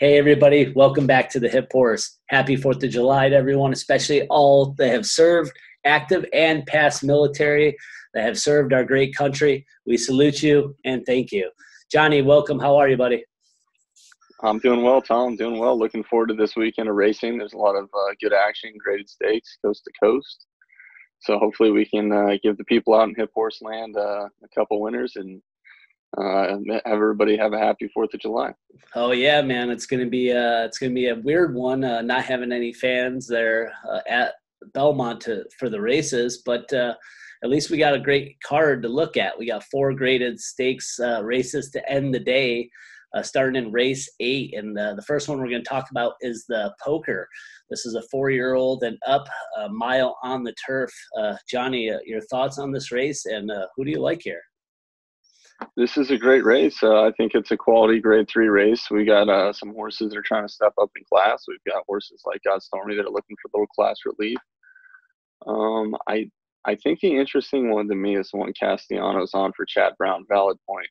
Hey, everybody. Welcome back to the Hip Horse. Happy 4th of July to everyone, especially all that have served active and past military that have served our great country. We salute you and thank you. Johnny, welcome. How are you, buddy? I'm doing well, Tom. Doing well. Looking forward to this weekend of racing. There's a lot of good action, graded stakes, coast to coast. So hopefully we can give the people out in Hip Horse Land a couple winners and have everybody have a happy 4th of July. Oh yeah, man! It's gonna be a weird one. Not having any fans there at Belmont for the races, but at least we got a great card to look at. We got 4 graded stakes races to end the day. Starting in race 8. And the first one we're going to talk about is the poker. This is a 4-year-old and up, a mile on the turf. Johnny, your thoughts on this race, and who do you like here? This is a great race. I think it's a quality grade 3 race. We got some horses that are trying to step up in class. We've got horses like God Stormy that are looking for a little class relief. I think the interesting one to me is the one Castellanos on for Chad Brown, Valid Point.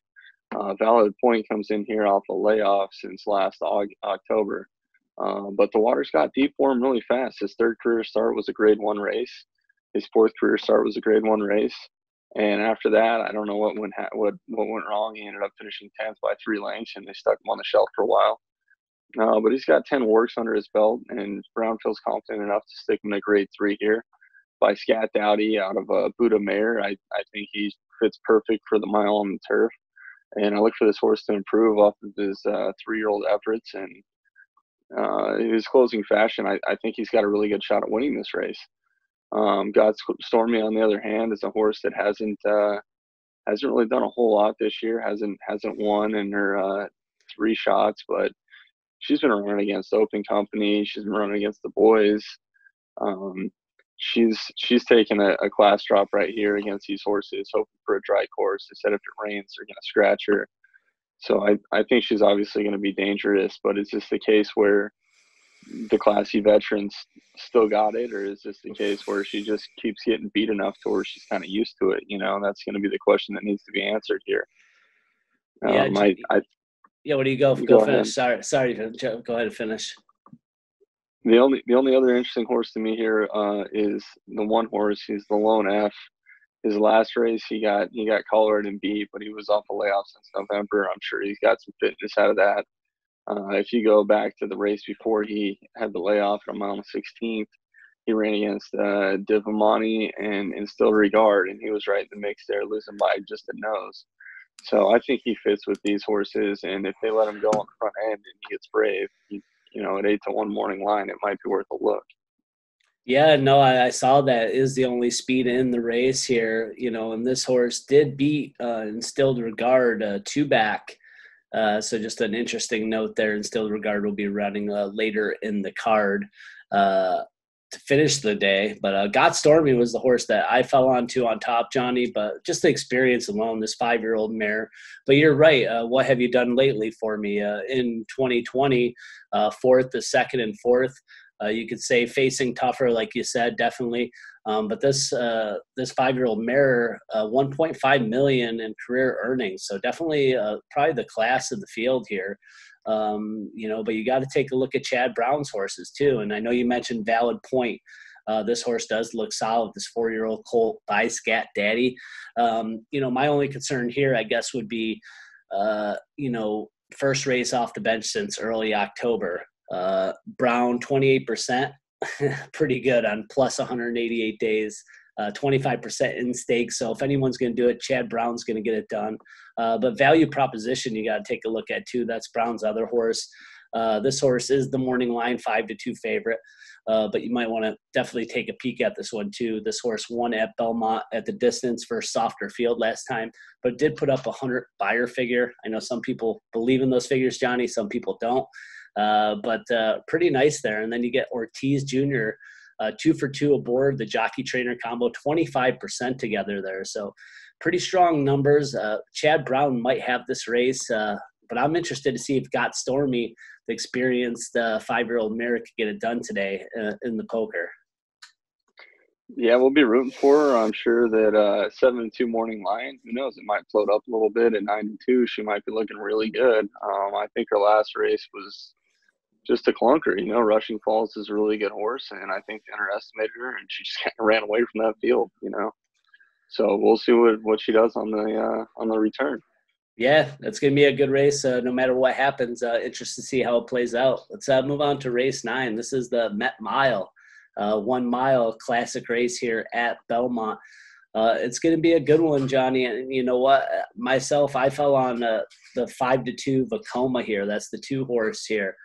Valid Point comes in here off a layoff since last October. But the water's got deep for him really fast. His 3rd career start was a grade 1 race. His 4th career start was a grade 1 race. And after that, I don't know what went wrong. He ended up finishing 10th by 3 lengths, and they stuck him on the shelf for a while. But he's got 10 works under his belt, and Brown feels confident enough to stick him to grade 3 here. By Scat Dowdy out of Buddha Mare, I think he fits perfect for the mile on the turf. And I look for this horse to improve off of his 3-year-old efforts. And his closing fashion, I think he's got a really good shot at winning this race. God Stormy, on the other hand, is a horse that hasn't really done a whole lot this year. Hasn't won in her 3 shots, but she's been running against Open Company. She's been running against the boys. She's taken a class drop right here against these horses, hoping for a dry course. They said if it rains, they're going to scratch her. So I think she's obviously going to be dangerous, but is this the case where the classy veterans still got it, or is this the case where she just keeps getting beat enough to where she's kind of used to it? That's going to be the question that needs to be answered here. Yeah, yeah. What do you go finish? Ahead. Sorry. Go ahead and finish. The only other interesting horse to me here is the one horse. He's the lone F. His last race, he got collared and beat, but he was off a layoff since November. I'm sure he's got some fitness out of that. If you go back to the race before he had the layoff on mile 16th, he ran against Divamani and Instilled Regard, and he was right in the mix there, losing by just a nose. So I think he fits with these horses, and if they let him go on the front end and he gets brave, at 8-1 morning line, it might be worth a look. Yeah, no, I saw that is the only speed in the race here, and this horse did beat Instilled Regard 2 back. So just an interesting note there. Instilled Regard will be running later in the card to finish the day. But Got Stormy was the horse that I fell onto on top, Johnny. But just the experience alone, this 5-year-old mare. But you're right. What have you done lately for me? In 2020, 4th, the 2nd and 4th. You could say facing tougher, like you said, definitely. But this 5-year-old mare, 1.5 million in career earnings, so definitely probably the class of the field here. But you got to take a look at Chad Brown's horses too. And I know you mentioned Valid Point. This horse does look solid. This 4-year-old colt by Scat Daddy. My only concern here, I guess, would be, first race off the bench since early October. Brown 28%, pretty good on plus 188 days, 25% in stakes. So if anyone's going to do it, Chad Brown's going to get it done. But value proposition, you got to take a look at too. That's Brown's other horse. This horse is the morning line 5-2 favorite. But you might want to definitely take a peek at this one too. This horse won at Belmont at the distance for a softer field last time, but did put up 100 buyer figure. I know some people believe in those figures, Johnny. Some people don't. But pretty nice there. And then you get Ortiz Jr., 2 for 2 aboard the jockey trainer combo, 25% together there. So pretty strong numbers. Chad Brown might have this race, but I'm interested to see if Got Stormy, the experienced 5-year-old mare, could get it done today in the poker. Yeah, we'll be rooting for her. I'm sure that 7-2 morning line, who knows, it might float up a little bit at 9-2. She might be looking really good. I think her last race was just a clunker. Rushing Falls is a really good horse, and I think they underestimated her, and she just kind of ran away from that field. So we'll see what she does on the return. Yeah, that's going to be a good race no matter what happens. Interested to see how it plays out. Let's move on to race 9. This is the Met Mile, 1 mile classic race here at Belmont. It's going to be a good one, Johnny. And you know what? Myself, I fell on the 5-2 Vacoma here. That's the 2 horse here.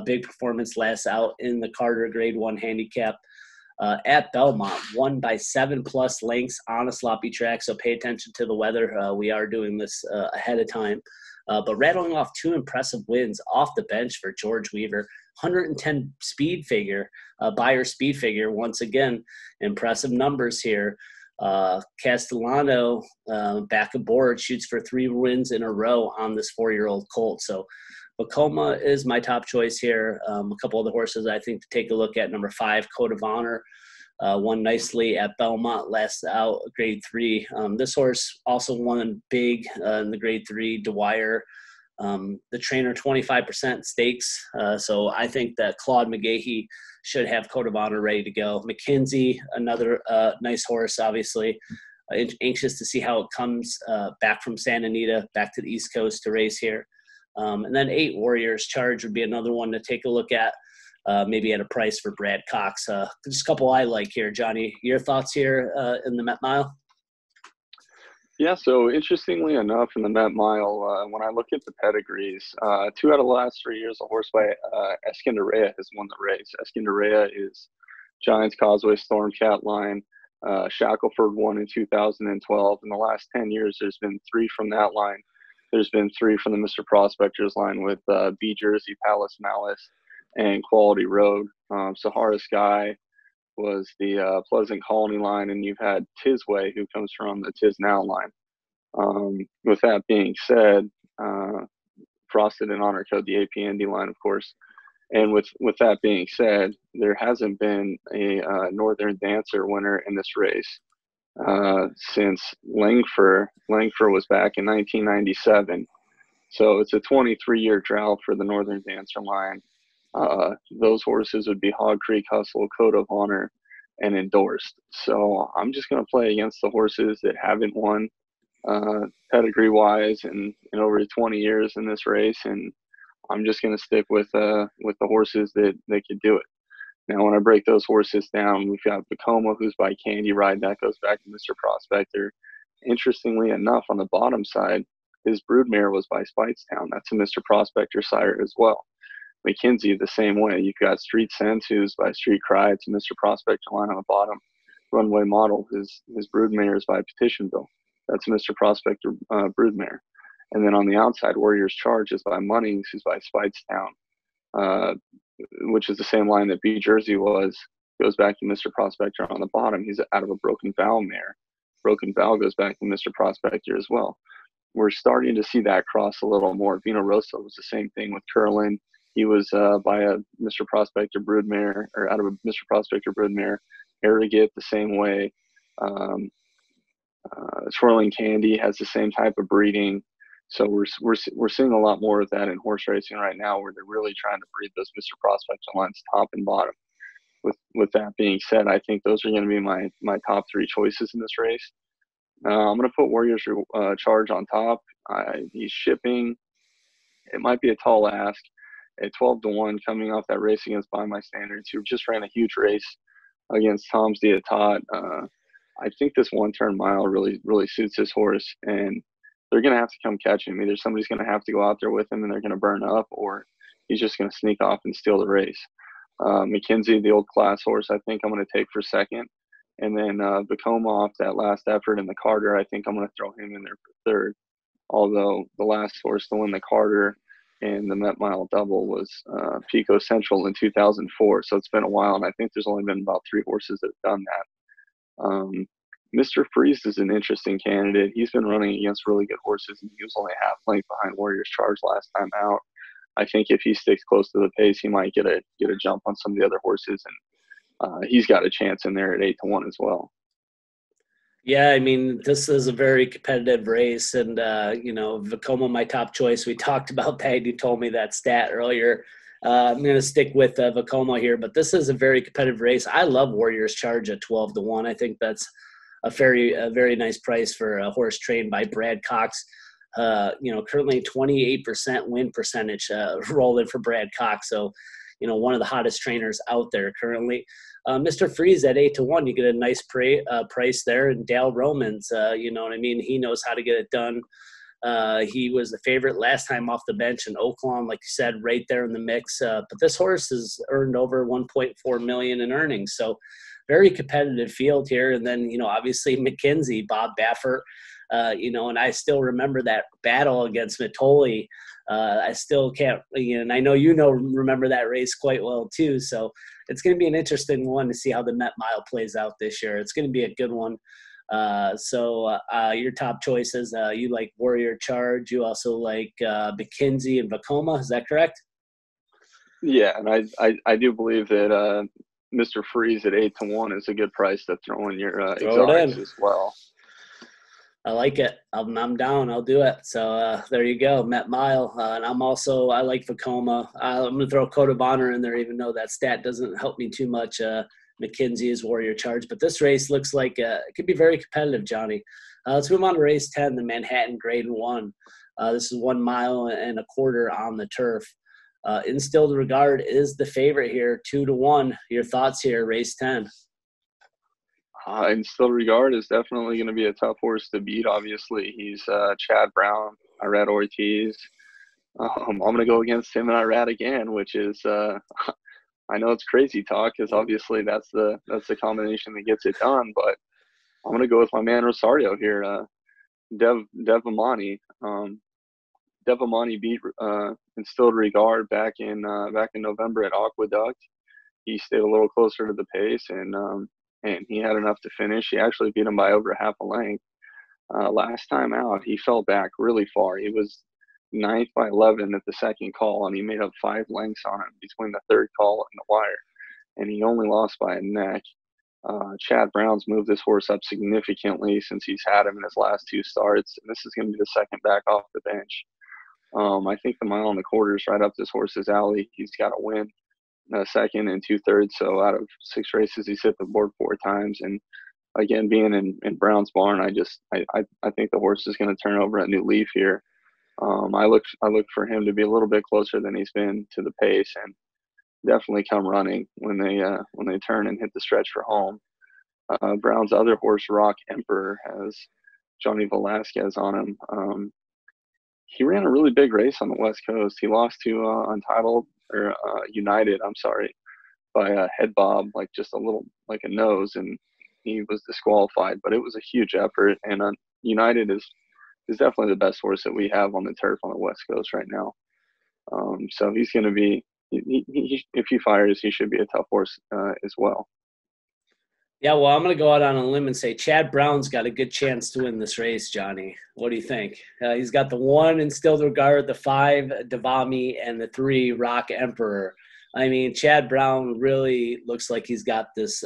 Big performance last out in the Carter Grade 1 handicap. At Belmont, won by 7+ lengths on a sloppy track. So pay attention to the weather. We are doing this ahead of time. But rattling off 2 impressive wins off the bench for George Weaver. 110 speed figure, Beyer speed figure. Once again, impressive numbers here. Castellano back aboard, shoots for 3 wins in a row on this 4-year-old colt. So Vacoma is my top choice here. A couple of the horses I think to take a look at. Number 5, Code of Honor, won nicely at Belmont last out, Grade 3. This horse also won big in the Grade 3, Dwyer. The trainer 25% stakes. So I think that Claude McGahee should have Code of Honor ready to go. McKinsey, another nice horse, obviously. Anxious to see how it comes back from Santa Anita, back to the East Coast to race here. And then 8 Warriors Charge would be another one to take a look at, maybe at a price for Brad Cox. Just a couple I like here, Johnny. Your thoughts here in the Met Mile? Yeah, so interestingly enough, in the Met Mile, when I look at the pedigrees, 2 out of the last 3 years, a horse by Escondarea has won the race. Escondarea is Giants Causeway Stormcat line. Shackelford won in 2012. In the last 10 years, there's been 3 from that line. There's been 3 from the Mr. Prospectors line with B Jersey, Palace Malice, and Quality Road. Sahara Sky was the Pleasant Colony line, and you've had Tisway, who comes from the Tis Now line. With that being said, Frosted and Honor Code, the APND line, of course. And with that being said, there hasn't been a Northern Dancer winner in this race since Langford. Langford was back in 1997. So it's a 23-year drought for the Northern Dancer line. Those horses would be Hog Creek Hustle, Code of Honor, and Endorsed. So I'm just going to play against the horses that haven't won pedigree-wise in over 20 years in this race, and I'm just going to stick with the horses that could do it. Now, when I break those horses down, we've got Vacoma, who's by Candy Ride. That goes back to Mr. Prospector. Interestingly enough, on the bottom side, his broodmare was by Spitestown. That's a Mr. Prospector sire as well. McKinsey, the same way. You've got Street Sense, who's by Street Cry. It's a Mr. Prospector line on the bottom. Runway Model, his broodmare is by Petitionville. That's a Mr. Prospector broodmare. And then on the outside, Warriors Charge is by Munnings, who's by Spitestown, which is the same line that B Jersey was. Goes back to Mr. Prospector on the bottom. He's out of a Broken Vow mare. Broken Vow goes back to Mr. Prospector as well. We're starting to see that cross a little more. Vino Rosso was the same thing with Curlin. He was by a Mr. Prospector broodmare, or out of a Mr. Prospector broodmare. Arrogate the same way. Swirling Candy has the same type of breeding. So we're seeing a lot more of that in horse racing right now, where they're really trying to breed those Mr. Prospector lines top and bottom. With that being said, I think those are going to be my top 3 choices in this race. I'm going to put Warriors Charge on top. He's shipping. It might be a tall ask at 12-1 coming off that race against By My Standards, who just ran a huge race against Tom's Diatot. I think this 1-turn mile really suits his horse, and they're going to have to come catch him. Either somebody's going to have to go out there with him and they're going to burn up, or he's just going to sneak off and steal the race. McKinsey, the old class horse, I think I'm going to take for second. And then Vacoma off that last effort in the Carter, I think I'm going to throw him in there for third. Although the last horse to win the Carter and the Met Mile double was Pico Central in 2004. So it's been a while, and I think there's only been about 3 horses that have done that. Mr. Freeze is an interesting candidate. He's been running against really good horses, and he was only half length behind Warriors Charge last time out. I think if he sticks close to the pace, he might get a jump on some of the other horses, and he's got a chance in there at 8-1 as well. Yeah, I mean, this is a very competitive race, and Vacoma, my top choice. We talked about that. You told me that stat earlier I'm going to stick with Vacoma here, but this is a very competitive race. I love Warriors Charge at 12-1. I think that's a very nice price for a horse trained by Brad Cox. Currently 28% win percentage rolling for Brad Cox. So, one of the hottest trainers out there currently. Mr. Freeze at 8-1, you get a nice price there. And Dale Romans, you know what I mean? He knows how to get it done. He was the favorite last time off the bench in Oaklawn, like you said, right there in the mix. But this horse has earned over $1.4 million in earnings. So very competitive field here. And then, obviously McKenzie, Bob Baffert, and I still remember that battle against Matoli. I still can't, and I know remember that race quite well too. So it's going to be an interesting one to see how the Met Mile plays out this year. It's going to be a good one. So your top choices, you like Warrior Charge. You also like McKenzie and Vacoma. Is that correct? Yeah, and I do believe that Mr. Freeze at 8-1 is a good price to throw in your exotics as well. I like it. I'm down. I'll do it. So there you go, Met Mile. And I like Vacoma. I'm going to throw Code of Honor in there, even though that stat doesn't help me too much. McKenzie is Warrior Charge. But this race looks like it could be very competitive, Johnny. Let's move on to race 10, the Manhattan Grade 1. This is 1 mile and a quarter on the turf. Instilled Regard is the favorite here, 2-1. Your thoughts here, race 10? Instilled Regard is definitely going to be a tough horse to beat. Obviously, he's Chad Brown, Irad Ortiz. I'm going to go against him and Irad again, which is I know it's crazy talk because obviously that's the combination that gets it done. But I'm going to go with my man Rosario here, Dev Amani. Dev Amani beat Instilled Regard back in November at Aqueduct. He stayed a little closer to the pace and he had enough to finish. He actually beat him by over half a length. Last time out, he fell back really far. He was 9th by 11 at the second call, and he made up 5 lengths on him between the third call and the wire. And he only lost by a neck. Chad Brown's moved this horse up significantly since he's had him in his last 2 starts. And this is going to be the second back off the bench. I think the mile and a quarter is right up this horse's alley. He's got to win second and 2/3. So out of 6 races, he's hit the board 4 times. And again, being in Brown's barn, I think the horse is going to turn over a new leaf here. I look for him to be a little bit closer than he's been to the pace, and definitely come running when they turn and hit the stretch for home. Brown's other horse, Rock Emperor, has Johnny Velasquez on him. He ran a really big race on the West Coast. He lost to United, by a head bob, like just a little, like a nose, and he was disqualified. But it was a huge effort, and United is definitely the best horse that we have on the turf on the West Coast right now. So he's going to be, if he fires, he should be a tough horse as well. Yeah, well, I'm going to go out on a limb and say Chad Brown's got a good chance to win this race, Johnny. What do you think? He's got the 1 Instilled Regard, the 5 Devami, and the 3 Rock Emperor. I mean, Chad Brown really looks like he's got this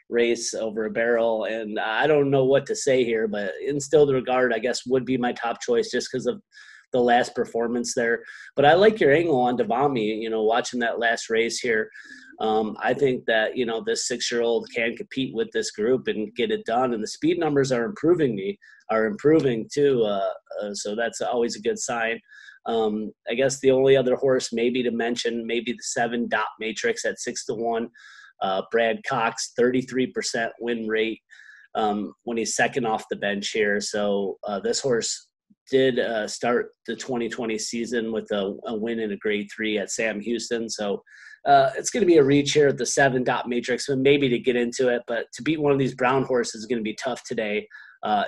race over a barrel, and I don't know what to say here, but Instilled Regard, I guess, would be my top choice just because of the last performance there. But I like your angle on Devami, watching that last race here. I think that, this 6-year-old can compete with this group and get it done. And the speed numbers are improving too. So that's always a good sign. I guess the only other horse maybe to mention, maybe the 7 Dot Matrix at 6-1. Brad Cox, 33% win rate when he's second off the bench here. So this horse did start the 2020 season with a win in a grade 3 at Sam Houston. So it's going to be a reach here at the 7 Dot Matrix, but maybe to get into it. But to beat one of these Brown horses is going to be tough today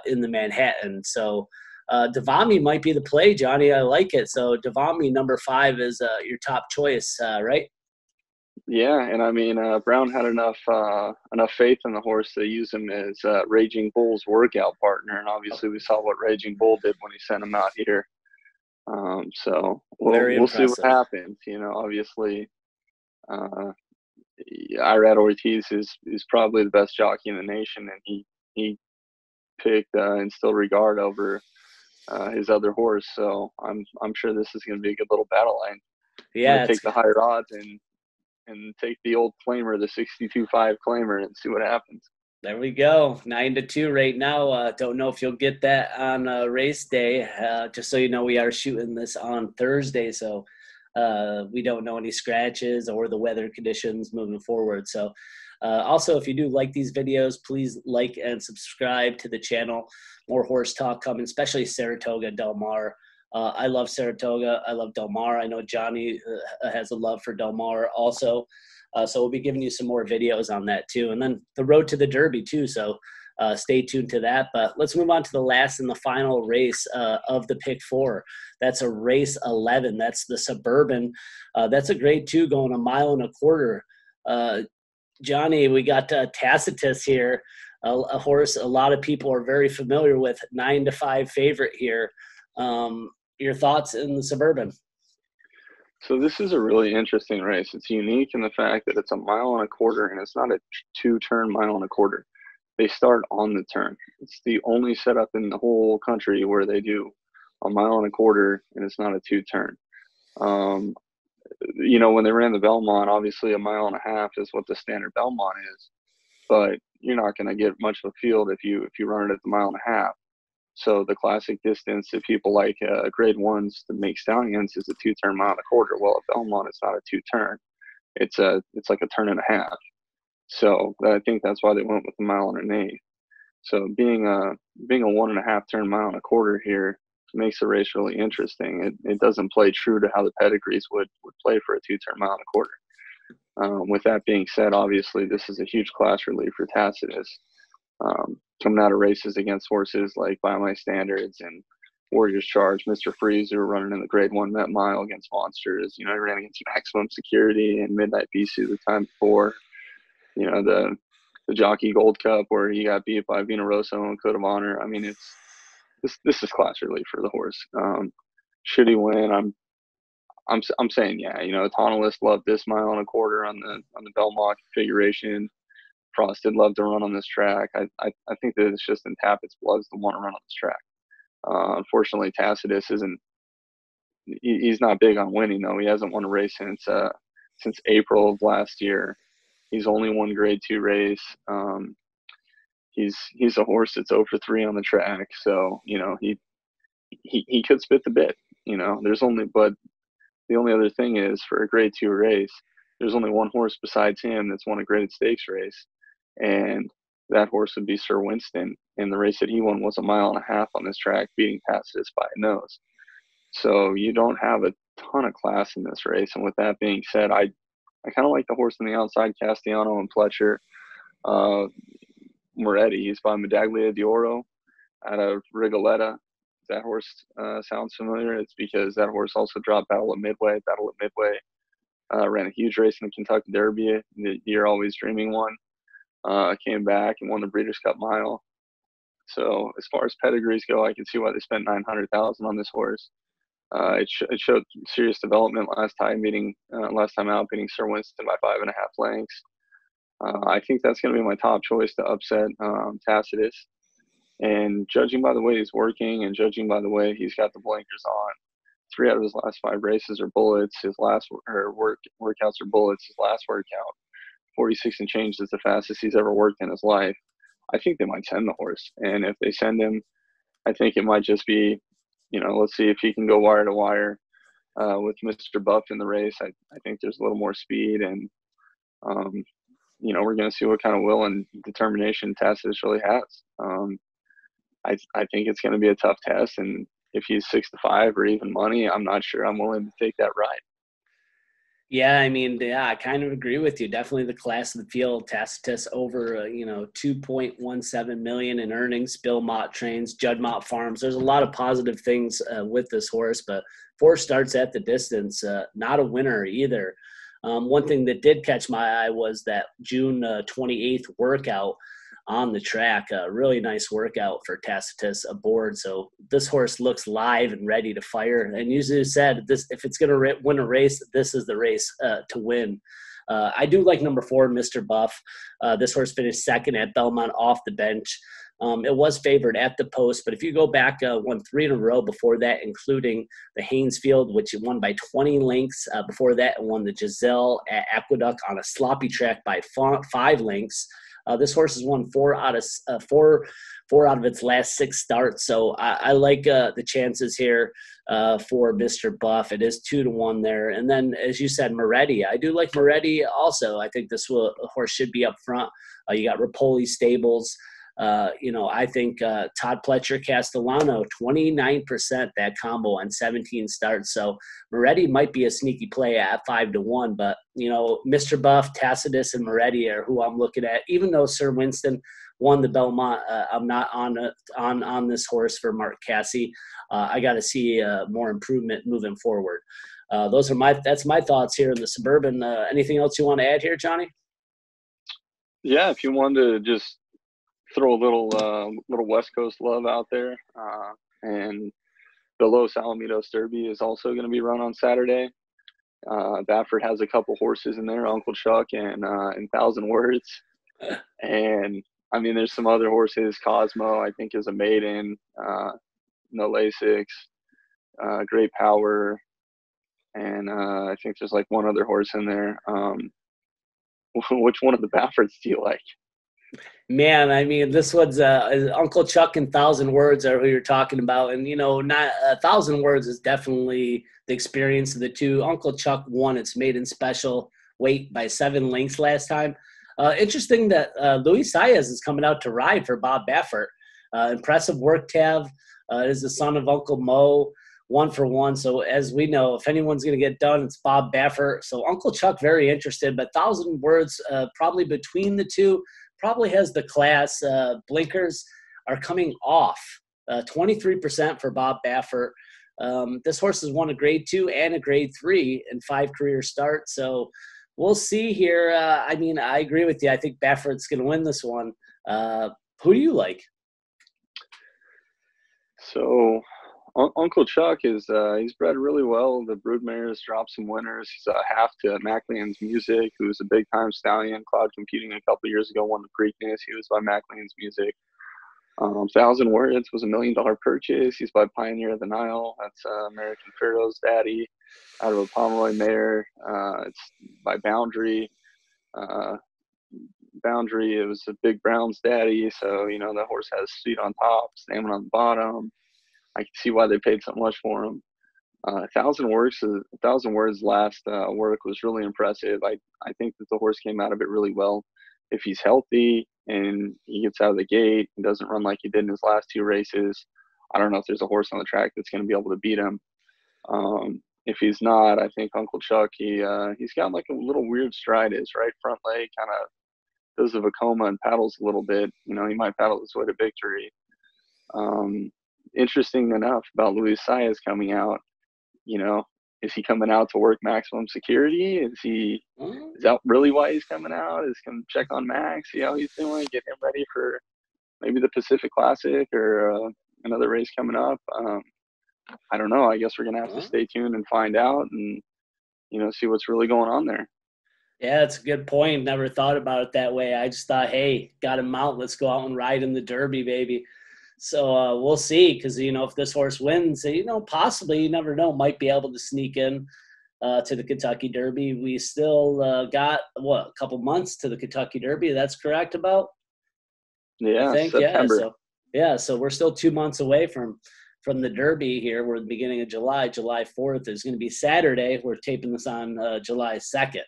in the Manhattan. So Devami might be the play, Johnny. I like it. So Devami, number 5, is your top choice, right? Yeah, and I mean, Brown had enough faith in the horse to use him as Raging Bull's workout partner, and obviously we saw what Raging Bull did when he sent him out here. So we'll see what happens. Obviously, Irad Ortiz is probably the best jockey in the nation, and he picked Instilled Regard over his other horse. So I'm sure this is going to be a good little battle line. I'm going Yeah, to take the higher odds and take the old claimer, the 62.5 claimer, and see what happens. there we go. 9-2 right now. Don't know if you'll get that on race day. Just so you know, we are shooting this on Thursday, so we don't know any scratches or the weather conditions moving forward. So also, if you do like these videos, please like and subscribe to the channel. More horse talk coming, especially Saratoga, Del Mar. I love Saratoga. I love Del Mar. I know Johnny has a love for Del Mar also. So we'll be giving you some more videos on that too. And then the road to the Derby too. So stay tuned to that. But let's move on to the last and the final race of the Pick 4. That's a race 11. That's the Suburban. That's a grade 2 going 1.25 miles. Johnny, we got Tacitus here, a horse a lot of people are very familiar with, 9-5 favorite here. Your thoughts in the Suburban? So this is a really interesting race. It's unique in the fact that it's 1.25 miles, and it's not a 2-turn 1.25 miles. They start on the turn. It's the only setup in the whole country where they do 1.25 miles, and it's not a 2-turn. When they ran the Belmont, obviously 1.5 miles is what the standard Belmont is, but you're not going to get much of a field if you run it at the 1.5 miles. So the classic distance that people like grade 1s to make stallions is a 2-turn 1.25 miles. Well, at Belmont, it's not a 2-turn. It's like a turn and a half. So I think that's why they went with 1.125 miles. So being a 1.5 turn 1.25 miles here makes the race really interesting. It doesn't play true to how the pedigrees would play for a 2-turn 1.25 miles. With that being said, obviously this is a huge class relief for Tacitus. Coming out of races against horses like By My Standards and Warriors Charge, Mr. Freeze, who were running in the grade 1 Met Mile against monsters. He ran against Maximum Security and Midnight Bisu the time before. The Jockey Gold Cup where he got beat by Vina Rosso and Code of Honor. I mean, this is class relief for the horse. Should he win? I'm saying yeah. Autonomous loved this 1.25 miles on the Belmont configuration. Frost did love to run on this track. I think that it's just in Tappett's blood to want to run on this track. Unfortunately, Tacitus isn't. He's not big on winning though. He hasn't won a race since April of last year. He's only won grade 2 race. He's a horse that's 0 for 3 on the track. So he could spit the bit. But the only other thing is for a grade 2 race, there's only one horse besides him that's won a graded stakes race, and that horse would be Sir Winston. And the race that he won was 1.5 miles on this track, beating Tacitus by a nose. So you don't have a ton of class in this race. And with that being said, I kind of like the horse on the outside, Castellano and Pletcher. Moretti, he's by Medaglia d'Oro out of Rigoletta. That horse sounds familiar. It's because that horse also dropped Battle at Midway. Ran a huge race in the Kentucky Derby, the Year Always Dreaming one. Came back and won the Breeders' Cup Mile. So as far as pedigrees go, I can see why they spent $900,000 on this horse. It showed serious development last time out, beating Sir Winston by 5.5 lengths. I think that's going to be my top choice to upset Tacitus. And judging by the way he's working and judging by the way he's got the blinkers on, 3 out of his last 5 races are bullets. His last workouts are bullets. His last workout, 46 and change, is the fastest he's ever worked in his life. I think they might send the horse. And if they send him, I think it might just be, let's see if he can go wire to wire with Mr. Buff in the race. I think there's a little more speed, and we're going to see what kind of will and determination Tacitus really has. I think it's going to be a tough test, and if he's 6-5 or even money, I'm not sure I'm willing to take that ride. Yeah, I kind of agree with you. Definitely the class of the field. Tacitus over, $2.17 million in earnings. Bill Mott trains, Judd Mott farms. There's a lot of positive things with this horse, but 4 starts at the distance, not a winner either. One thing that did catch my eye was that June 28th workout on the track. A really nice workout for Tacitus aboard. So this horse looks live and ready to fire. And usually said, if it's going to win a race, this is the race to win. I do like number 4, Mr. Buff. This horse finished second at Belmont off the bench. It was favored at the post, but if you go back, won 3 in a row before that, including the Haynesfield, which it won by 20 lengths before that, and won the Giselle at Aqueduct on a sloppy track by 5 lengths. This horse has won 4 out of its last 6 starts. So I like the chances here for Mr. Buff. It is 2-1 there. And then, as you said, Moretti. I do like Moretti also. I think this horse should be up front. You got Rapoli Stables. I think Todd Pletcher Castellano, 29% that combo on 17 starts. So Moretti might be a sneaky play at 5-1, but Mr. Buff, Tacitus, and Moretti are who I'm looking at. Even though Sir Winston won the Belmont, I'm not on this horse for Mark Cassie. I got to see more improvement moving forward. That's my thoughts here in the Suburban. Anything else you want to add here, Johnny? Yeah, if you wanted to just throw a little West Coast love out there, and the Los Alamitos Derby is also going to be run on Saturday. Baffert has a couple horses in there, Uncle Chuck and 1,000 Words, and I mean there's some other horses. Cosmo, I think, is a maiden. No Lasix, Great Power, and I think there's like one other horse in there. Which one of the Bafferts do you like? Man, I mean, this one's Uncle Chuck and 1,000 Words are who you're talking about. And, not 1,000 Words is definitely the experience of the two. Uncle Chuck won its maiden special weight by 7 lengths last time. Interesting that Luis Saez is coming out to ride for Bob Baffert. Impressive work, Tav. Is the son of Uncle Mo, 1-for-1. So as we know, if anyone's going to get done, it's Bob Baffert. So Uncle Chuck, very interested, but 1,000 Words probably between the two. Probably has the class. Blinkers are coming off. 23% for Bob Baffert. This horse has won a grade 2 and a grade 3 in 5 career starts. So we'll see here. I mean, I agree with you. I think Baffert's going to win this one. Who do you like? So Uncle Chuck is he's bred really well. The broodmares dropped some winners. He's half to Maclean's Music, who's a big time stallion. Cloud competing a couple years ago, won the Preakness. He was by Maclean's Music. 1,000 Words was $1 million purchase. He's by Pioneer of the Nile. That's American Pharaoh's daddy, out of a Pomeroy mare. It's by Boundary. Boundary, it was a Big Brown's daddy. So, the horse has speed on top, stamina on the bottom. I can see why they paid so much for him. 1,000 Words last work was really impressive. I think that the horse came out of it really well. If he's healthy and he gets out of the gate and doesn't run like he did in his last 2 races, I don't know if there's a horse on the track that's going to be able to beat him. If he's not, I think Uncle Chuck, he's got like a little weird stride. His right front leg kind of does a Vacoma and paddles a little bit. He might paddle his way to victory. Interesting enough about Luis Saez coming out, is he coming out to work maximum security? Is that really why he's coming out? Is come check on Max, see how he's doing, get him ready for maybe the Pacific Classic or another race coming up? I don't know. I guess we're gonna have to stay tuned and find out, and see what's really going on there. Yeah, that's a good point. Never thought about it that way. I just thought, hey, got him out. Let's go out and ride in the Derby, baby. So we'll see, because, if this horse wins, possibly, you never know, might be able to sneak in to the Kentucky Derby. We still got, a couple months to the Kentucky Derby. That's correct about? Yeah, I think, September. So we're still 2 months away from the Derby here. We're at the beginning of July. July 4th is going to be Saturday. We're taping this on July 2nd.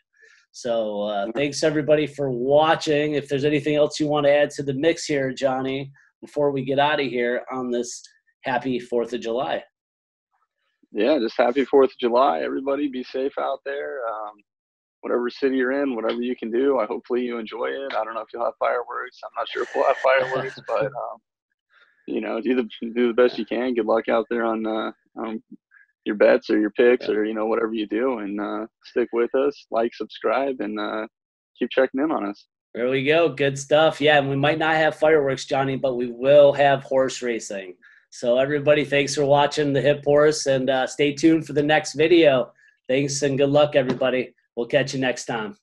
So thanks, everybody, for watching. If there's anything else you want to add to the mix here, Johnny, before we get out of here on this happy 4th of July. Yeah, just happy 4th of July. Everybody be safe out there. Whatever city you're in, whatever you can do, hopefully you enjoy it. I don't know if you'll have fireworks. I'm not sure if we'll have fireworks, but, do the best you can. Good luck out there on your bets or your picks or, whatever you do, and stick with us, like, subscribe, and keep checking in on us. There we go. Good stuff. Yeah, and we might not have fireworks, Johnny, but we will have horse racing. So everybody, thanks for watching the Hip Horse, and stay tuned for the next video. Thanks and good luck, everybody. We'll catch you next time.